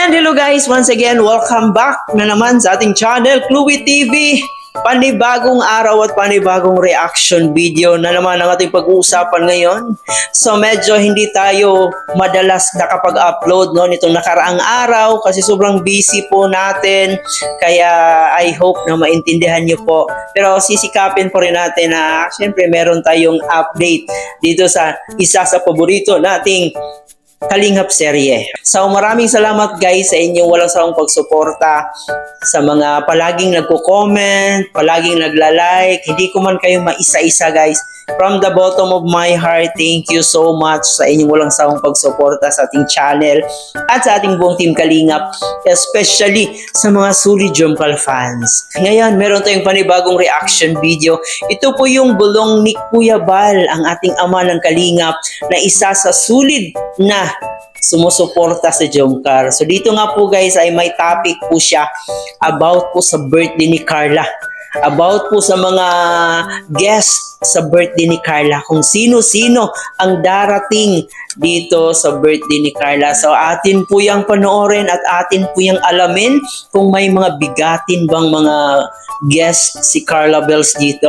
Ayan, hello guys! Once again, welcome back na naman sa ating channel, Chloe TV. Panibagong araw at panibagong reaction video na naman ang ating pag-uusapan ngayon. So medyo hindi tayo madalas nakapag-upload nitong nakaraang araw kasi sobrang busy po natin. Kaya I hope na maintindihan nyo po. Pero sisikapin po rin natin na siyempre meron tayong update dito sa isa sa paborito nating Kalingap serye. So maraming salamat guys sa inyong walang sawang pagsuporta, sa mga palaging nagko-comment, palaging nagla-like. Hindi ko man kayo maisa-isa guys. From the bottom of my heart, thank you so much sa inyong walang sawang pagsuporta sa ating channel at sa ating buong Team Kalingap, especially sa mga Solid Jompal fans. Ngayon, meron tayong panibagong reaction video. Ito po yung bulong ni Kuya Bal, ang ating ama ng Kalingap, na isa sa solid na sumusuporta sa Jomcar. So dito nga po guys ay may topic po siya about po sa birthday ni Carla. About po sa mga guest sa birthday ni Carla, kung sino-sino ang darating dito sa birthday ni Carla. So atin po yung panoorin at atin po yung alamin kung may mga bigatin bang mga guest si Carla Bells dito.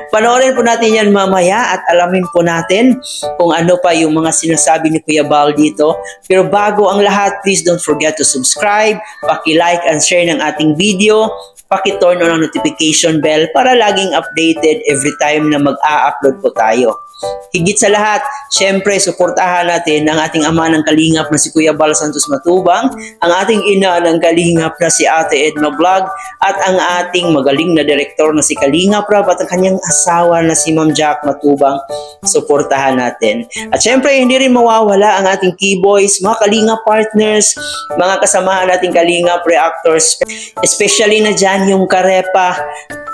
Panoorin po natin yan mamaya at alamin po natin kung ano pa yung mga sinasabi ni Kuya Bal dito. Pero bago ang lahat, please don't forget to subscribe, paki-like and share ng ating video, paki-turn on ang notification bell para laging updated every time na mag-a-upload po tayo. Higit sa lahat, syempre, suportahan natin ang ating ama ng Kalingap na si Kuya Bal Santos Matubang, ang ating ina ng Kalingap na si Ate Edna Vlog, at ang ating magaling na direktor na si Kalingap Rab at ang kanyang asawa na si Ma'am Jack Matubang. Suportahan natin. At syempre, hindi rin mawawala ang ating keyboys, mga Kalingap partners, mga kasamahan nating Kalingap reactors, especially na dyan yung Karepa,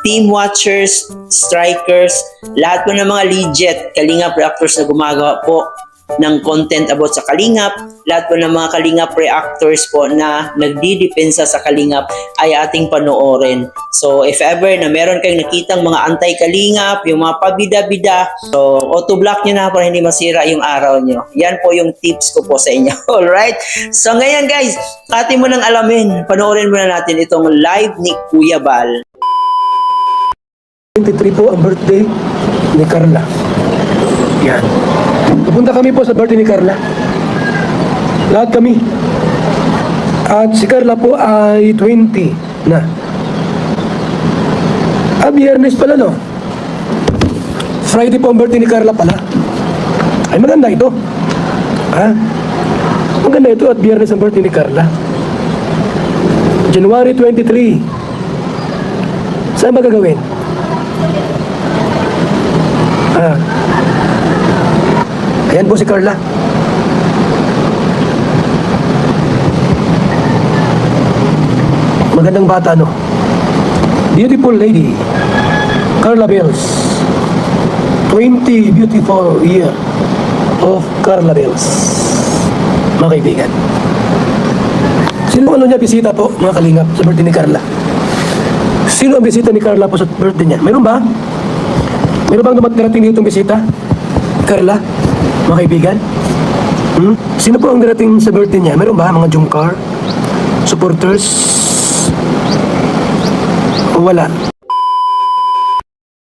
team watchers, strikers, lahat po ng mga legit Kalingap reactors na gumagawa po ng content about sa Kalingap, lahat po ng mga Kalingap reactors po na nagdidepensa sa Kalingap ay ating panoorin. So if ever na meron kayong nakitang mga anti-Kalingap, yung mga pabida-bida, so auto-block nyo na para hindi masira yung araw nyo. Yan po yung tips ko po sa inyo. Alright? So ngayon guys, atin mo nang alamin, panoorin muna natin itong live ni Kuya Bal. 23 po ang birthday ni Carla. Yan. Pupunta kami po sa birthday ni Carla. Lahat kami. At si Carla po ay 20 na. Biyernes pala, no? Friday po ang birthday ni Carla pala. Ay, maganda ito. Ha? Maganda ito at biyernes ang birthday ni Carla. January 23. Saan ba gagawin? Ayan po si Carla. Magandang bata, no? Beautiful lady, Carla Bells. 20 beautiful year of Carla Bells. Mga kaibigan, sino ano niya bisita po, mga Kalingap, sa birthday ni Carla? Sino ang bisita ni Carla po sa birthday niya? Meron ba? Meron bang darating dito bisita? Carla? Mga kaibigan? Sino po ang darating sa birthday niya? Meron ba mga Jomcar? Supporters? O wala?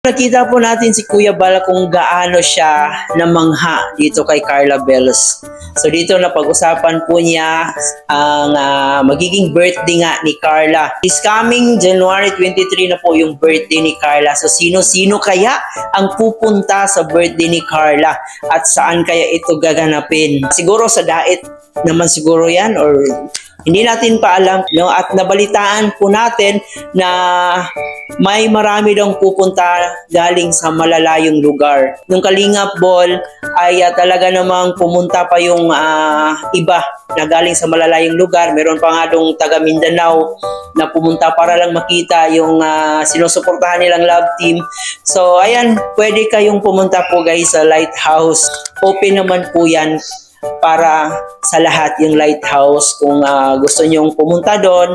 Nakita po natin si Kuya Bal kung gaano siya namangha dito kay Carla Bells. So dito na pag-usapan po niya ang magiging birthday nga ni Carla. This coming January 23 na po yung birthday ni Carla. So sino-sino kaya ang pupunta sa birthday ni Carla at saan kaya ito gaganapin? Siguro sa Daet naman siguro yan, or hindi natin pa alam, no? At nabalitaan po natin na may marami daw pupunta galing sa malalayong lugar. Nung Kalingap Ball ay talaga namang pumunta pa yung iba na galing sa malalayong lugar. Meron pa nga dong taga Mindanao na pumunta para lang makita yung sinusuportahan nilang love team. So ayan, pwede kayong pumunta po guys sa Lighthouse. Open naman po yan para sa lahat yung Lighthouse. Kung gusto nyong pumunta doon,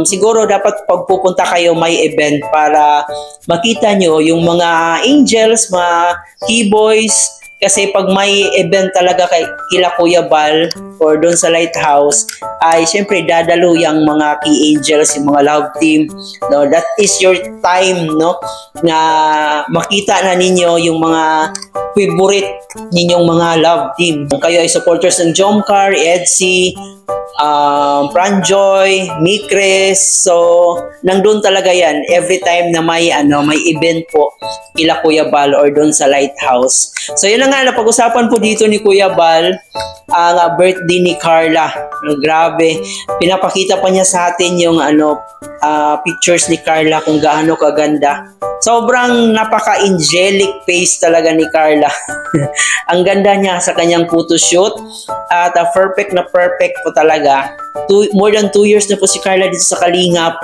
siguro dapat pagpupunta kayo may event para makita nyo yung mga angels, mga keyboys, Kasi pag may event talaga kila Kuya Bal or doon sa Lighthouse, ay syempre dadalo yung mga key angels, yung mga love team. No, that is your time, no, na makita na ninyo yung mga favorite ninyong mga love team. Kung kayo ay supporters ng Jomcar, Edsy, Franjoy, Mikres, so nandun talaga yan every time na may event po kila Kuya Bal or doon sa Lighthouse. So yun na nga, napag-usapan po dito ni Kuya Bal ang birthday ni Carla. Grabe, pinapakita pa niya sa atin yung pictures ni Carla kung gaano kaganda. Sobrang napaka-angelic face talaga ni Carla. Ang ganda niya sa kanyang photoshoot at perfect na perfect po talaga. More than 2 years na po si Carla dito sa Kalingap.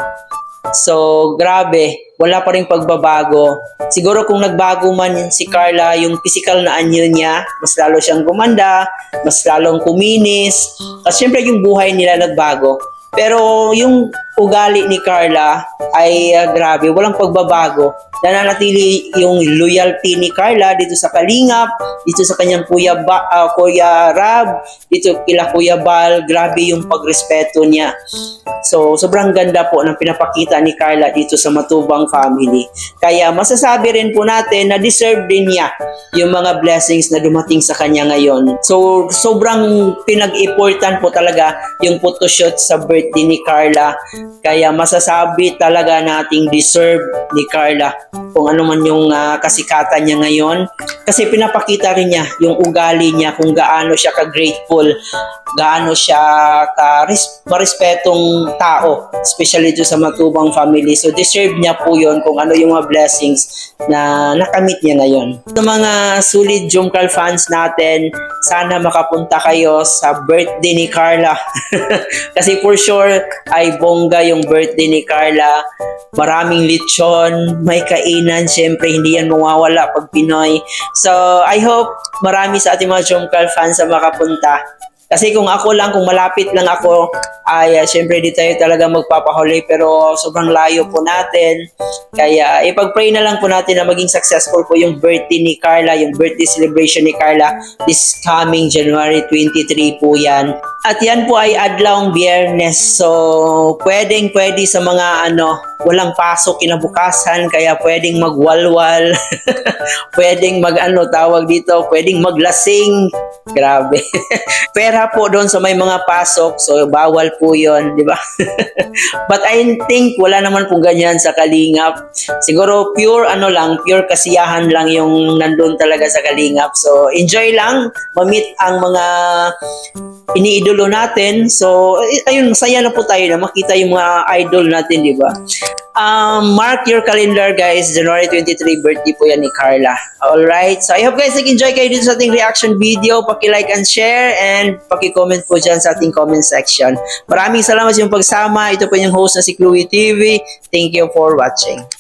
So, grabe. Wala pa rin pagbabago. Siguro kung nagbago man si Carla, yung physical na anyo niya, mas lalo siyang gumanda, mas lalong kuminis. At syempre yung buhay nila nagbago. Pero yung ugali ni Carla ay grabe, walang pagbabago. Nananatili yung loyalty ni Carla dito sa Kalingap, dito sa kanyang Kuya Rab, dito kila Kuya Bal, grabe yung pagrespeto niya. So, sobrang ganda po ng pinapakita ni Carla dito sa Matubang family. Kaya masasabi rin po natin na deserve din niya yung mga blessings na dumating sa kanya ngayon. So, sobrang pinag-important po talaga yung photoshoot sa birthday ni Carla. Kaya masasabi talaga nating deserve ni Carla kung ano man yung kasikatan niya ngayon. Kasi pinapakita rin niya yung ugali niya, kung gaano siya ka-grateful, gaano siya marespetong tao, especially dito sa Matubang family. So deserve niya po yun kung ano yung mga blessings na nakamit niya ngayon. Sa mga solid Jomcar fans natin, sana makapunta kayo sa birthday ni Carla. Kasi for sure ay bongga yung birthday ni Carla. Maraming lechon, may kainan, syempre hindi yan mawawala pag Pinoy. So I hope marami sa ating mga Jomcar fans na makapunta. Kasi kung ako lang, kung malapit lang ako, ay syempre di tayo talaga magpapahuli, pero sobrang layo po natin. Kaya ipag-pray na lang po natin na maging successful po yung birthday ni Carla, yung birthday celebration ni Carla this coming January 23 po yan. At yan po ay adlawng Biyernes. So pwede sa mga walang pasok kinabukasan, kaya pwedeng magwalwal, pwedeng tawag dito, pwedeng maglasing. Grabe. Pera po doon sa may mga pasok, so bawal po yon, di ba? But I think wala naman po ganyan sa Kalingap. Siguro pure pure kasiyahan lang yung nandun talaga sa Kalingap. So enjoy lang, ma-meet ang mga iniidolo natin. So ayun, masaya na po tayo na makita yung mga idol natin, di ba? Mark your calendar guys, January 23 birthday po yan ni Carla. Alright, so I hope guys nag-enjoy kayo dito sa ating reaction video. Paki-like and share and paki-comment po dyan sa ating comment section. Maraming salamat sa inyong pagsama. Ito po yung host na si Chloe TV. Thank you for watching.